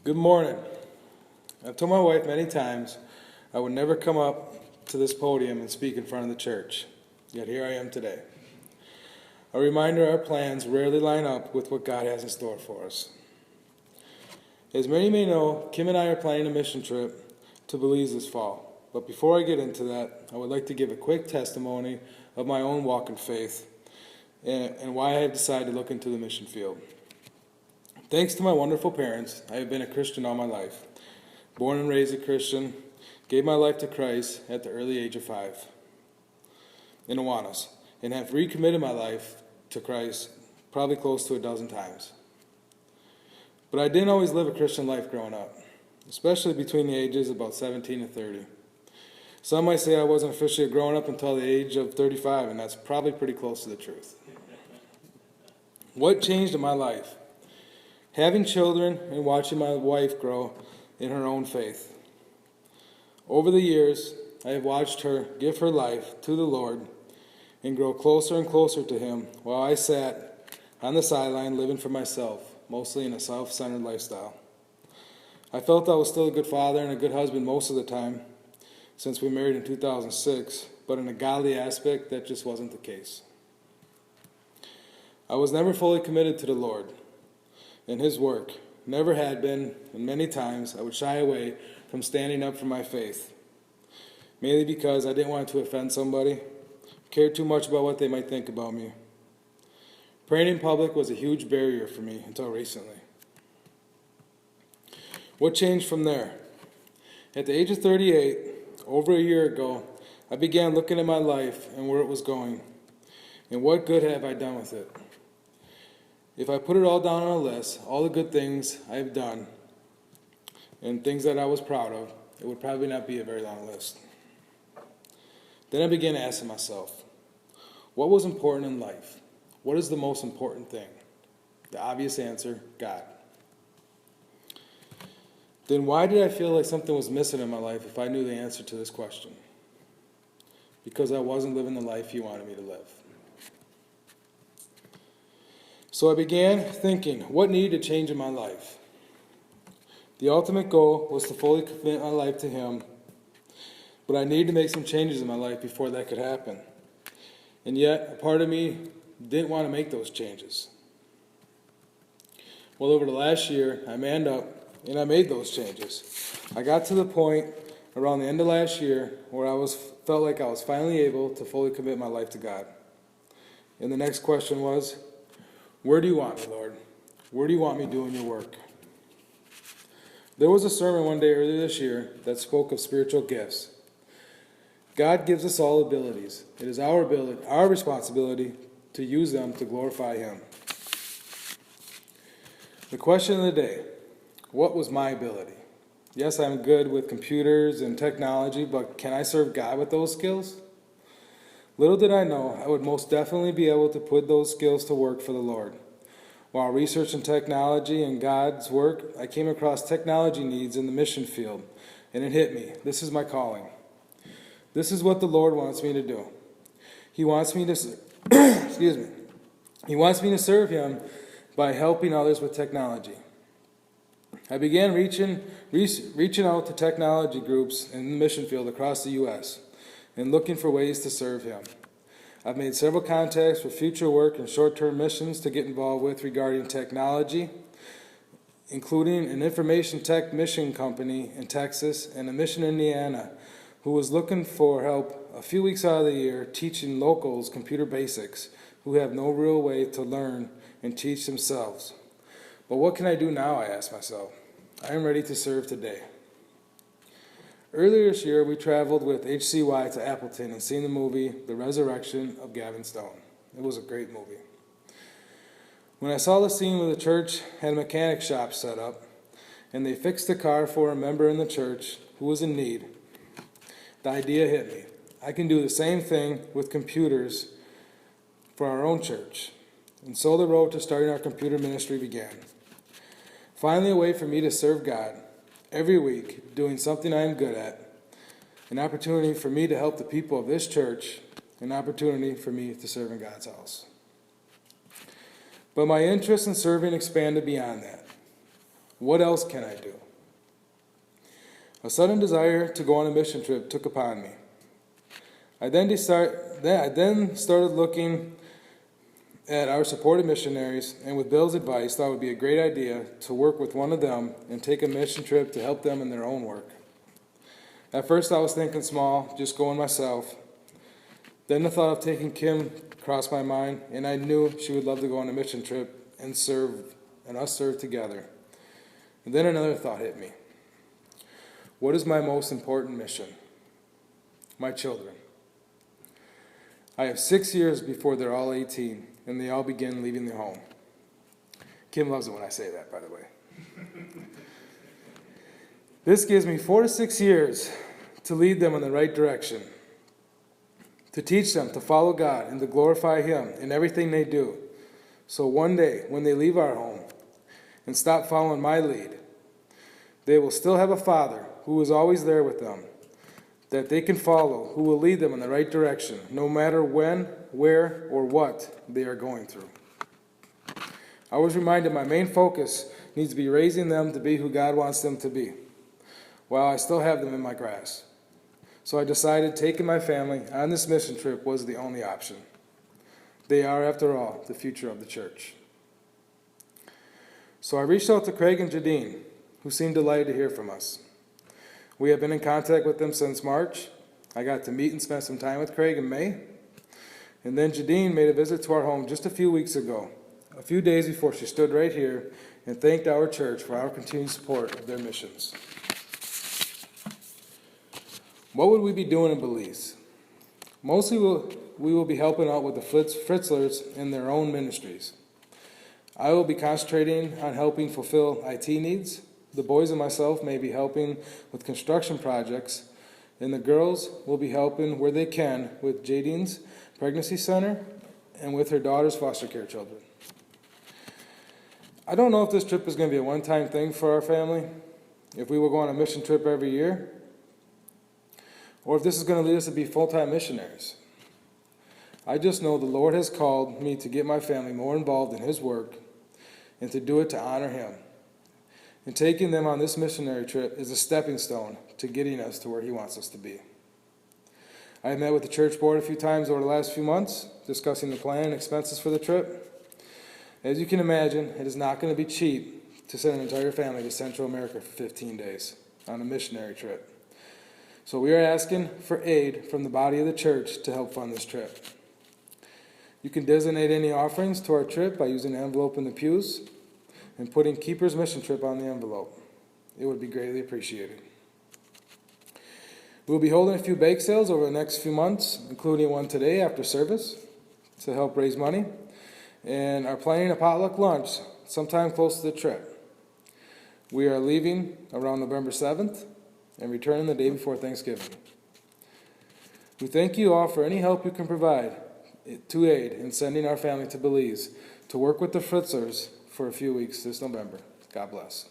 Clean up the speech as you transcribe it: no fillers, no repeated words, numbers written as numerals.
Good morning. I've told my wife many times I would never come up to this podium and speak in front of the church, yet here I am today. A reminder our plans rarely line up with what God has in store for us. As many may know, Kim and I are planning a mission trip to Belize this fall. But before I get into that, I would like to give a quick testimony of my own walk in faith and why I have decided to look into the mission field. Thanks to my wonderful parents, I have been a Christian all my life. Born and raised a Christian, gave my life to Christ at the early age of 5 in Awanas, and have recommitted my life to Christ probably close to a dozen times. But I didn't always live a Christian life growing up, especially between the ages of about 17 and 30. Some might say I wasn't officially growing up until the age of 35, and that's probably pretty close to the truth. What changed in my life? Having children and watching my wife grow in her own faith. Over the years, I have watched her give her life to the Lord and grow closer and closer to Him while I sat on the sideline living for myself, mostly in a self-centered lifestyle. I felt I was still a good father and a good husband most of the time since we married in 2006, but in a godly aspect, that just wasn't the case. I was never fully committed to the Lord and His work, never had been, and many times I would shy away from standing up for my faith, mainly because I didn't want to offend somebody, cared too much about what they might think about me. Praying in public was a huge barrier for me until recently. What changed from there? At the age of 38, over a year ago, I began looking at my life and where it was going, and what good have I done with it? If I put it all down on a list, all the good things I've done and things that I was proud of, it would probably not be a very long list. Then I began asking myself, what was important in life? What is the most important thing? The obvious answer, God. Then why did I feel like something was missing in my life if I knew the answer to this question? Because I wasn't living the life He wanted me to live. So I began thinking, what needed to change in my life? The ultimate goal was to fully commit my life to Him, but I needed to make some changes in my life before that could happen. And yet, a part of me didn't want to make those changes. Well, over the last year, I manned up and I made those changes. I got to the point around the end of last year where I felt like I was finally able to fully commit my life to God. And the next question was, where do you want me, Lord? Where do you want me doing your work? There was a sermon one day earlier this year that spoke of spiritual gifts. God gives us all abilities. It is our responsibility to use them to glorify Him. The question of the day, what was my ability? Yes, I'm good with computers and technology, but can I serve God with those skills? Little did I know, I would most definitely be able to put those skills to work for the Lord. While researching technology and God's work, I came across technology needs in the mission field, and it hit me. This is my calling. This is what the Lord wants me to do. He wants me to, He wants me to serve Him by helping others with technology. I began reaching out to technology groups in the mission field across the U.S. and looking for ways to serve Him. I've made several contacts for future work and short-term missions to get involved with regarding technology, including an information tech mission company in Texas and a mission in Indiana who was looking for help a few weeks out of the year teaching locals computer basics who have no real way to learn and teach themselves. But what can I do now, I ask myself. I am ready to serve today. Earlier this year, we traveled with HCY to Appleton and seen the movie The Resurrection of Gavin Stone. It was a great movie. When I saw the scene where the church had a mechanic shop set up, and they fixed the car for a member in the church who was in need, the idea hit me. I can do the same thing with computers for our own church. And so the road to starting our computer ministry began. Finally, a way for me to serve God every week, doing something I am good at, an opportunity for me to help the people of this church, an opportunity for me to serve in God's house. But my interest in serving expanded beyond that. What else can I do? A sudden desire to go on a mission trip took upon me. I then started looking at our supported missionaries, and with Bill's advice, thought it would be a great idea to work with one of them and take a mission trip to help them in their own work. At first I was thinking small, just going myself. Then the thought of taking Kim crossed my mind, and I knew she would love to go on a mission trip and us serve together. And then another thought hit me. What is my most important mission? My children. I have 6 years before they're all 18, and they all begin leaving the home. Kim loves it when I say that, by the way. This gives me 4 to 6 years to lead them in the right direction, to teach them to follow God and to glorify Him in everything they do. So one day, when they leave our home and stop following my lead, they will still have a Father who is always there with them, that they can follow, who will lead them in the right direction, no matter when, where, or what they are going through. I was reminded my main focus needs to be raising them to be who God wants them to be, while I still have them in my grasp. So I decided taking my family on this mission trip was the only option. They are, after all, the future of the church. So I reached out to Craig and Jadine, who seemed delighted to hear from us. We have been in contact with them since March. I got to meet and spend some time with Craig in May. And then Jadine made a visit to our home just a few weeks ago, a few days before she stood right here and thanked our church for our continued support of their missions. What would we be doing in Belize? Mostly we will be helping out with the Fritzlers in their own ministries. I will be concentrating on helping fulfill IT needs. The boys and myself may be helping with construction projects, and the girls will be helping where they can with Jadine's pregnancy center and with her daughter's foster care children. I don't know if this trip is going to be a one-time thing for our family, if we will go on a mission trip every year, or if this is going to lead us to be full-time missionaries. I just know the Lord has called me to get my family more involved in His work and to do it to honor Him. And taking them on this missionary trip is a stepping stone to getting us to where He wants us to be. I have met with the church board a few times over the last few months, discussing the plan and expenses for the trip. As you can imagine, it is not going to be cheap to send an entire family to Central America for 15 days on a missionary trip. So we are asking for aid from the body of the church to help fund this trip. You can designate any offerings to our trip by using an envelope in the pews and putting Keeper's Mission Trip on the envelope. It would be greatly appreciated. We'll be holding a few bake sales over the next few months, including one today after service to help raise money, and are planning a potluck lunch sometime close to the trip. We are leaving around November 7th and returning the day before Thanksgiving. We thank you all for any help you can provide to aid in sending our family to Belize to work with the Fritzlers for a few weeks this November. God bless.